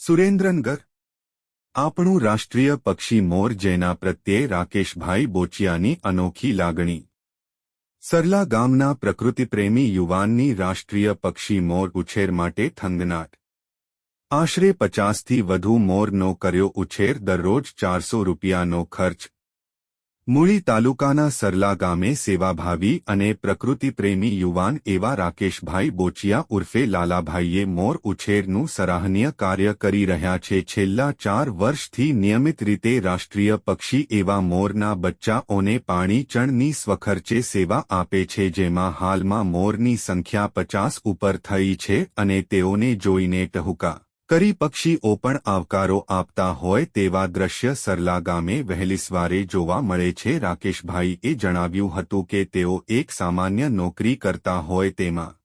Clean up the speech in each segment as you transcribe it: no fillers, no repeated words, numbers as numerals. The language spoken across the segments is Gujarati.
સુરેન્દ્રનગર આપણું રાષ્ટ્રીય પક્ષી મોર જેના પ્રત્યે રાકેશભાઈ બોચિયાની અનોખી લાગણી। સરલા ગામના પ્રકૃતિપ્રેમી યુવાનની રાષ્ટ્રીય પક્ષી મોર ઉછેર માટે થંગનાટ। આશરે 50થી વધુ મોરનો કર્યો ઉછેર, દરરોજ 400 રૂપિયાનો ખર્ચ। મૂળી તાલુકાના સરલા ગામે સેવાભાવી અને પ્રકૃતિપ્રેમી યુવાન એવા રાકેશભાઈ બોચિયા ઉર્ફે લાલાભાઈએ મોર ઉછેરનું સરાહનીય કાર્ય કરી રહ્યા છે। છેલ્લા 4 વર્ષથી નિયમિત રીતે રાષ્ટ્રીય પક્ષી એવા મોરના બચ્ચાઓને પાણી ચણની સ્વખર્ચે સેવા આપે છે, જેમાં હાલમાં મોરની સંખ્યા 50 ઉપર થઈ છે અને તેઓને જોઈને ટહુકા કરી પક્ષીઓ પણ આવકારો આપતા હોય તેવા દ્રશ્ય સરલા ગામે વહેલી સવારે જોવા મળે છે। રાકેશભાઈએ જણાવ્યું હતું કે તેઓ એક સામાન્ય નોકરી કરતા હોય તેમાંથી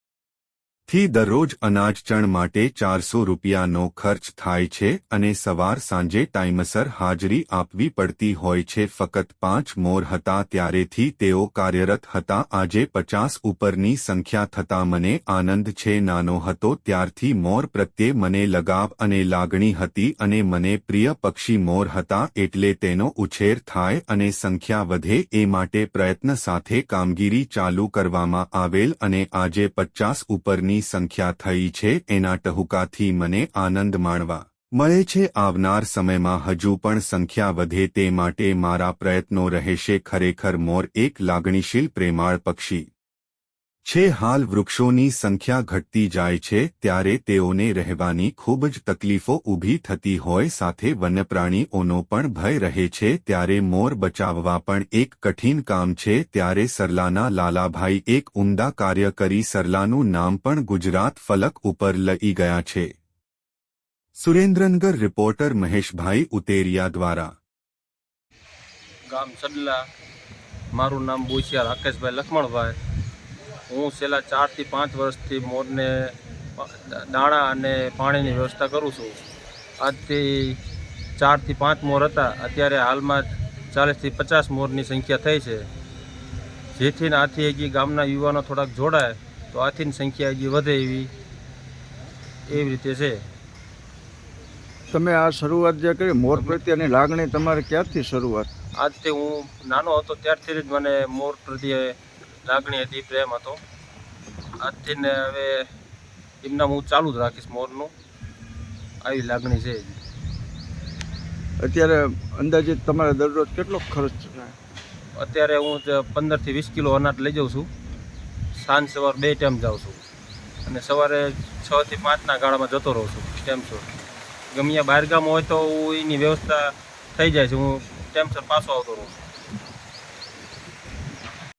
દરરોજ અનાજ ચણ માટે 400 રૂપિયાનો ખર્ચ થાય છે અને સવાર સાંજે ટાઈમસર હાજરી આપવી પડતી હોય છે। ફક્ત 5 મોર હતા ત્યારેથી તેઓ કાર્યરત હતા। આજે 50 ઉપરની સંખ્યા થતાં મને આનંદ છે। નાનો હતો ત્યારથી મોર પ્રત્યે મને લગાવ અને લાગણી હતી અને મને પ્રિય પક્ષી મોર હતા, એટલે તેનો ઉછેર થાય અને સંખ્યા વધે એ માટે પ્રયત્ન સાથે કામગીરી ચાલુ કરવામાં આવેલ અને આજે 50 ઉપરની સંખ્યા થઈ છે। એના ટહુકાથી મને આનંદ માણવા મળે છે। આવનાર સમયમાં હજુ પણ સંખ્યા વધે તે માટે મારા પ્રયત્નો રહેશે। ખરેખર મોર એક લાગણીશીલ પ્રેમાળ પક્ષી છે। હાલ વૃક્ષોની સંખ્યા ઘટતી જાય છે ત્યારે તેઓને રહેવાની ખૂબ જ તકલીફો ઊભી થતી હોય, સાથે વન્યપ્રાણીઓનો પણ ભય રહે છે, ત્યારે મોર બચાવવા પણ એક કઠિન કામ છે। ત્યારે સરલાના લાલાભાઈ એક ઉમદા કાર્ય કરી સરલાનું નામ પણ ગુજરાત ફલક ઉપર લઈ ગયા છે। સુરેન્દ્રનગર રિપોર્ટર મહેશભાઈ ઉતેરિયા દ્વારા। ગામ સડલા, મારું નામ બોચિયા રાકેશભાઈ લક્ષ્મણભાઈ। હું છેલ્લા 4 થી 5 વર્ષથી મોરને દાણા અને પાણીની વ્યવસ્થા કરું છું। આજથી 4 થી 5 મોર હતા, અત્યારે હાલમાં 40 થી 50 મોરની સંખ્યા થઈ છે, જેથી આથી હજી ગામના યુવાનો થોડાક જોડાય તો આથી સંખ્યા હજી વધે એવી રીતે છે। તમે આ શરૂઆત જે કરી મોર પ્રત્યેની લાગણી તમારે ક્યારથી શરૂઆત? આજથી હું નાનો હતો ત્યારથી જ મને મોર પ્રત્યે લાગણી હતી, પ્રેમ હતો। આજથી ને હવે એમના હું ચાલુ જ રાખીશ મોરનું, આવી લાગણી છે। અત્યારે અંદાજિત તમારે દરરોજ કેટલો ખર્ચ થાય? અત્યારે હું 15 થી 20 કિલો અનાજ લઈ જાઉં છું। સાંજ સવાર 2 ટાઈમ જાઉં છું અને સવારે 6 થી 5ના ગાળામાં જતો રહું છું ટાઈમસર। ગમે બહારગામ હોય તો એની વ્યવસ્થા થઈ જાય છે, હું ટાઈમસર પાછો આવતો રહું છું।